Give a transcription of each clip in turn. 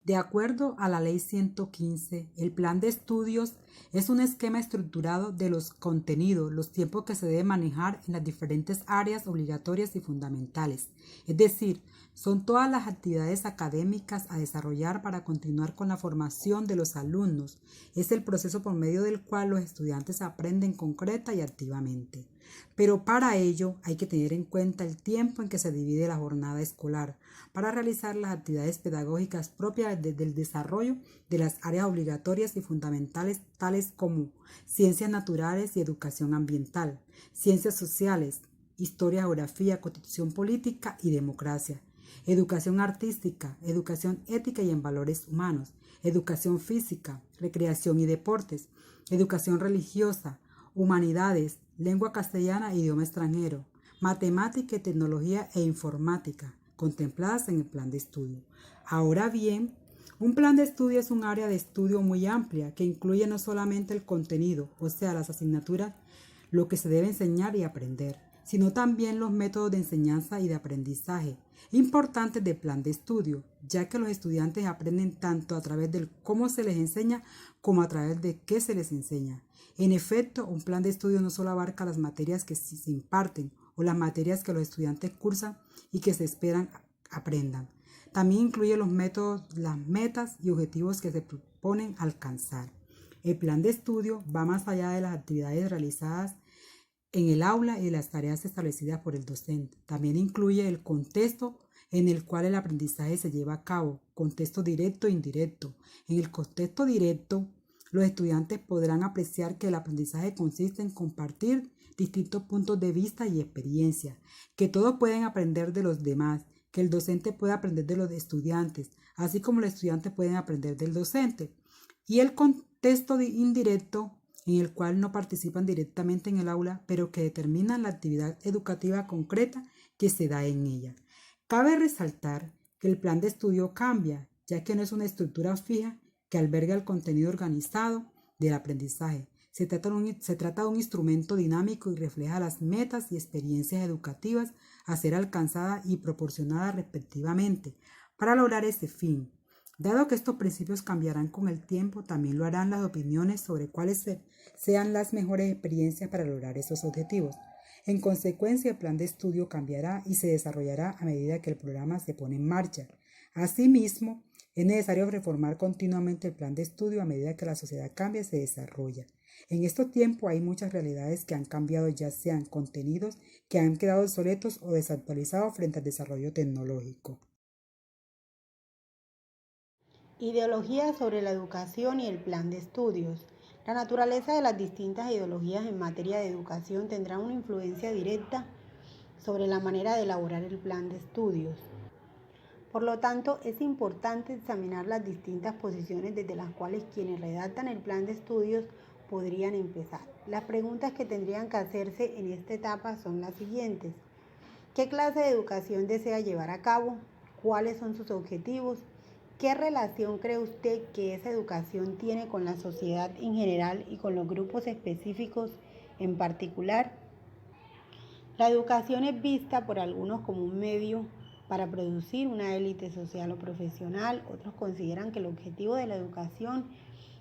De acuerdo a la Ley 115, el plan de estudios es un esquema estructurado de los contenidos, los tiempos que se deben manejar en las diferentes áreas obligatorias y fundamentales. Es decir, son todas las actividades académicas a desarrollar para continuar con la formación de los alumnos. Es el proceso por medio del cual los estudiantes aprenden concreta y activamente. Pero para ello hay que tener en cuenta el tiempo en que se divide la jornada escolar para realizar las actividades pedagógicas propias del desarrollo de las áreas obligatorias y fundamentales tales como ciencias naturales y educación ambiental, ciencias sociales, historia, geografía, constitución política y democracia, educación artística, educación ética y en valores humanos, educación física, recreación y deportes, educación religiosa, humanidades, lengua castellana e idioma extranjero, matemática y tecnología e informática, contempladas en el plan de estudio. Ahora bien, un plan de estudio es un área de estudio muy amplia que incluye no solamente el contenido, o sea, las asignaturas, lo que se debe enseñar y aprender, sino también los métodos de enseñanza y de aprendizaje importantes del plan de estudio, ya que los estudiantes aprenden tanto a través de cómo se les enseña como a través de qué se les enseña. En efecto, un plan de estudio no solo abarca las materias que se imparten o las materias que los estudiantes cursan y que se esperan aprendan. También incluye los métodos, las metas y objetivos que se proponen alcanzar. El plan de estudio va más allá de las actividades realizadas en el aula y de las tareas establecidas por el docente. También incluye el contexto en el cual el aprendizaje se lleva a cabo, contexto directo e indirecto. En el contexto directo, los estudiantes podrán apreciar que el aprendizaje consiste en compartir distintos puntos de vista y experiencias, que todos pueden aprender de los demás, que el docente puede aprender de los estudiantes, así como los estudiantes pueden aprender del docente. Y el contexto indirecto, en el cual no participan directamente en el aula, pero que determinan la actividad educativa concreta que se da en ella. Cabe resaltar que el plan de estudio cambia, ya que no es una estructura fija que alberga el contenido organizado del aprendizaje. Se trata de un instrumento dinámico y refleja las metas y experiencias educativas a ser alcanzadas y proporcionadas respectivamente para lograr ese fin. Dado que estos principios cambiarán con el tiempo, también lo harán las opiniones sobre cuáles sean las mejores experiencias para lograr esos objetivos. En consecuencia, el plan de estudio cambiará y se desarrollará a medida que el programa se pone en marcha. Asimismo, es necesario reformar continuamente el plan de estudio a medida que la sociedad cambia y se desarrolla. En estos tiempos hay muchas realidades que han cambiado, ya sean contenidos que han quedado obsoletos o desactualizados frente al desarrollo tecnológico. Ideología sobre la educación y el plan de estudios. La naturaleza de las distintas ideologías en materia de educación tendrá una influencia directa sobre la manera de elaborar el plan de estudios. Por lo tanto, es importante examinar las distintas posiciones desde las cuales quienes redactan el plan de estudios podrían empezar. Las preguntas que tendrían que hacerse en esta etapa son las siguientes. ¿Qué clase de educación desea llevar a cabo? ¿Cuáles son sus objetivos? ¿Qué relación cree usted que esa educación tiene con la sociedad en general y con los grupos específicos en particular? La educación es vista por algunos como un medio para producir una élite social o profesional. Otros consideran que el objetivo de la educación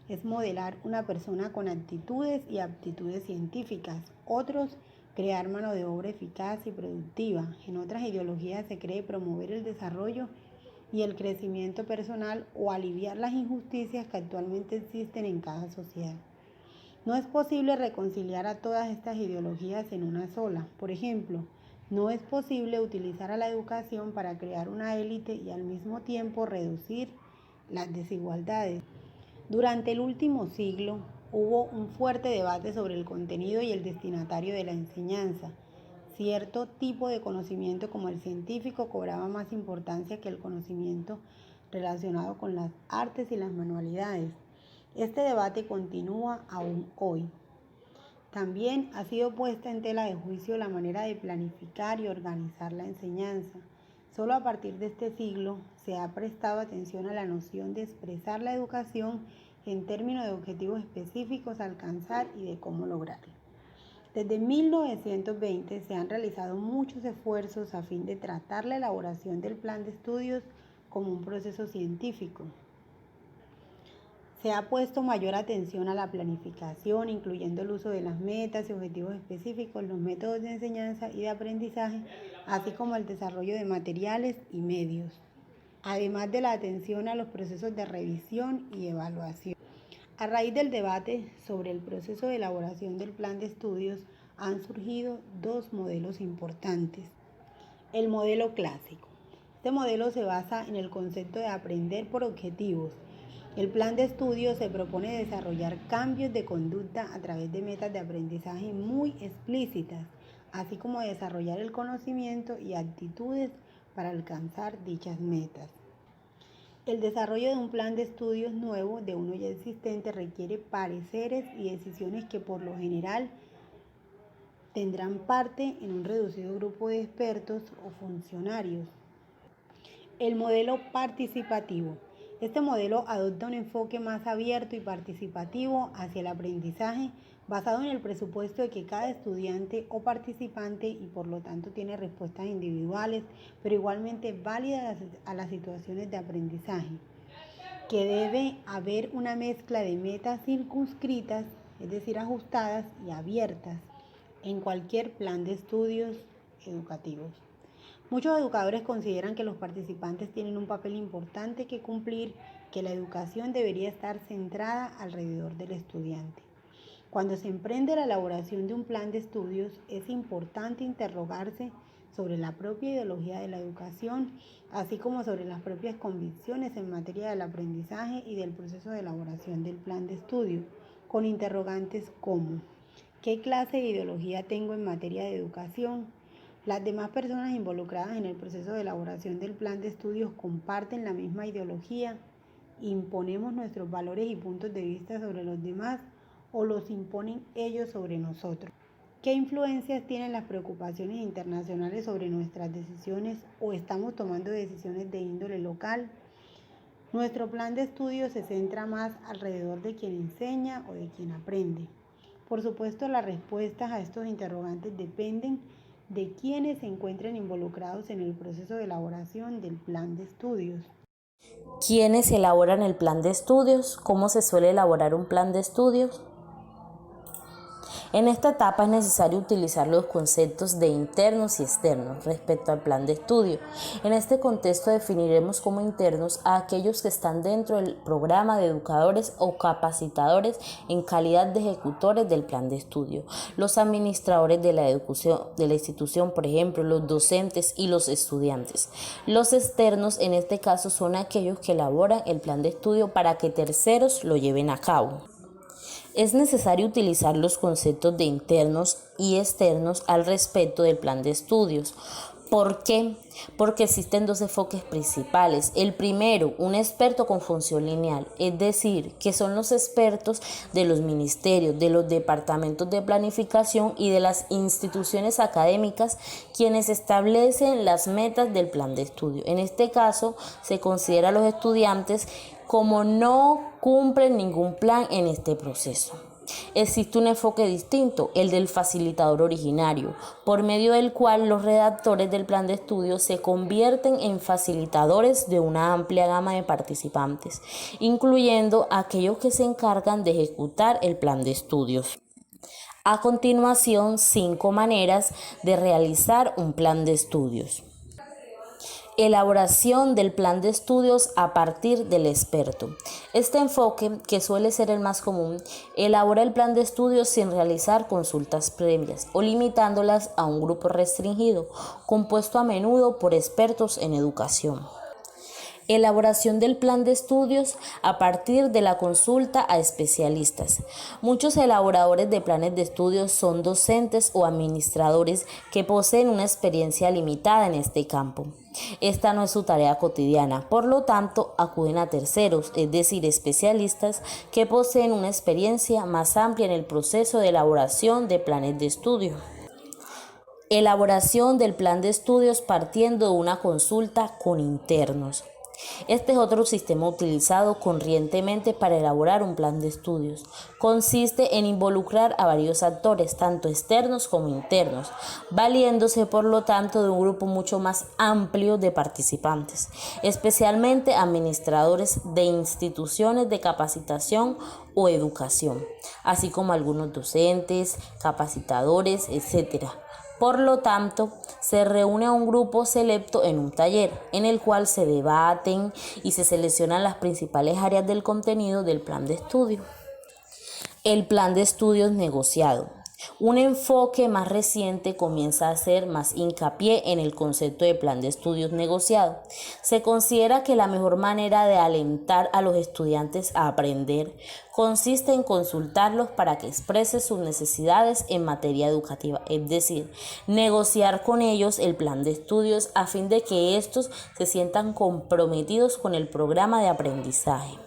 es modelar una persona con actitudes y aptitudes científicas. Otros, crear mano de obra eficaz y productiva. En otras ideologías se cree promover el desarrollo y el crecimiento personal o aliviar las injusticias que actualmente existen en cada sociedad. No es posible reconciliar a todas estas ideologías en una sola. Por ejemplo, no es posible utilizar a la educación para crear una élite y al mismo tiempo reducir las desigualdades. Durante el último siglo hubo un fuerte debate sobre el contenido y el destinatario de la enseñanza. Cierto tipo de conocimiento como el científico cobraba más importancia que el conocimiento relacionado con las artes y las manualidades. Este debate continúa aún hoy. También ha sido puesta en tela de juicio la manera de planificar y organizar la enseñanza. Solo a partir de este siglo se ha prestado atención a la noción de expresar la educación en términos de objetivos específicos a alcanzar y de cómo lograrlo. Desde 1920 se han realizado muchos esfuerzos a fin de tratar la elaboración del plan de estudios como un proceso científico. Se ha puesto mayor atención a la planificación, incluyendo el uso de las metas y objetivos específicos, los métodos de enseñanza y de aprendizaje, así como el desarrollo de materiales y medios, además de la atención a los procesos de revisión y evaluación. A raíz del debate sobre el proceso de elaboración del plan de estudios, han surgido dos modelos importantes. El modelo clásico. Este modelo se basa en el concepto de aprender por objetivos. El plan de estudio se propone desarrollar cambios de conducta a través de metas de aprendizaje muy explícitas, así como desarrollar el conocimiento y actitudes para alcanzar dichas metas. El desarrollo de un plan de estudios nuevo de uno ya existente requiere pareceres y decisiones que por lo general tendrán parte en un reducido grupo de expertos o funcionarios. El modelo participativo. Este modelo adopta un enfoque más abierto y participativo hacia el aprendizaje, basado en el presupuesto de que cada estudiante o participante, y por lo tanto tiene respuestas individuales, pero igualmente válidas a las situaciones de aprendizaje, que debe haber una mezcla de metas circunscritas, es decir, ajustadas y abiertas, en cualquier plan de estudios educativos. Muchos educadores consideran que los participantes tienen un papel importante que cumplir, que la educación debería estar centrada alrededor del estudiante. Cuando se emprende la elaboración de un plan de estudios, es importante interrogarse sobre la propia ideología de la educación, así como sobre las propias convicciones en materia del aprendizaje y del proceso de elaboración del plan de estudio, con interrogantes como: ¿qué clase de ideología tengo en materia de educación? ¿Las demás personas involucradas en el proceso de elaboración del plan de estudios comparten la misma ideología? ¿Imponemos nuestros valores y puntos de vista sobre los demás o los imponen ellos sobre nosotros? ¿Qué influencias tienen las preocupaciones internacionales sobre nuestras decisiones o estamos tomando decisiones de índole local? Nuestro plan de estudios se centra más alrededor de quien enseña o de quien aprende. Por supuesto, las respuestas a estos interrogantes dependen de quienes se encuentren involucrados en el proceso de elaboración del plan de estudios. ¿Quiénes elaboran el plan de estudios? ¿Cómo se suele elaborar un plan de estudios? En esta etapa es necesario utilizar los conceptos de internos y externos respecto al plan de estudio. En este contexto definiremos como internos a aquellos que están dentro del programa de educadores o capacitadores en calidad de ejecutores del plan de estudio. Los administradores de la institución, por ejemplo, los docentes y los estudiantes. Los externos en este caso son aquellos que elaboran el plan de estudio para que terceros lo lleven a cabo. Es necesario utilizar los conceptos de internos y externos al respecto del plan de estudios. ¿Por qué? Porque existen dos enfoques principales. El primero, un experto con función lineal, es decir, que son los expertos de los ministerios, de los departamentos de planificación y de las instituciones académicas quienes establecen las metas del plan de estudio. En este caso, se considera a los estudiantes como no cumplen ningún plan en este proceso. Existe un enfoque distinto, el del facilitador originario, por medio del cual los redactores del plan de estudio se convierten en facilitadores de una amplia gama de participantes, incluyendo aquellos que se encargan de ejecutar el plan de estudios. A continuación, 5 maneras de realizar un plan de estudios. Elaboración del plan de estudios a partir del experto. Este enfoque, que suele ser el más común, elabora el plan de estudios sin realizar consultas previas o limitándolas a un grupo restringido, compuesto a menudo por expertos en educación. Elaboración del plan de estudios a partir de la consulta a especialistas. Muchos elaboradores de planes de estudios son docentes o administradores que poseen una experiencia limitada en este campo. Esta no es su tarea cotidiana, por lo tanto acuden a terceros, es decir, especialistas que poseen una experiencia más amplia en el proceso de elaboración de planes de estudio. Elaboración del plan de estudios partiendo de una consulta con internos. Este es otro sistema utilizado corrientemente para elaborar un plan de estudios. Consiste en involucrar a varios actores, tanto externos como internos, valiéndose por lo tanto de un grupo mucho más amplio de participantes, especialmente administradores de instituciones de capacitación o educación, así como algunos docentes, capacitadores, etc. Por lo tanto, se reúne a un grupo selecto en un taller, en el cual se debaten y se seleccionan las principales áreas del contenido del plan de estudio. El plan de estudios negociado. Un enfoque más reciente comienza a hacer más hincapié en el concepto de plan de estudios negociado. Se considera que la mejor manera de alentar a los estudiantes a aprender consiste en consultarlos para que expresen sus necesidades en materia educativa, es decir, negociar con ellos el plan de estudios a fin de que estos se sientan comprometidos con el programa de aprendizaje.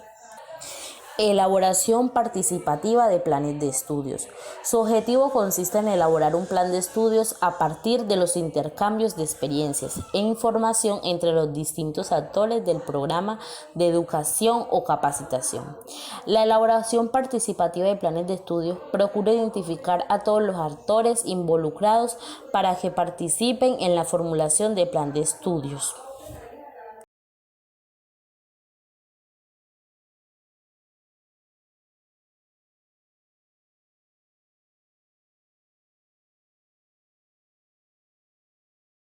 Elaboración participativa de planes de estudios. Su objetivo consiste en elaborar un plan de estudios a partir de los intercambios de experiencias e información entre los distintos actores del programa de educación o capacitación. La elaboración participativa de planes de estudios procura identificar a todos los actores involucrados para que participen en la formulación de plan de estudios.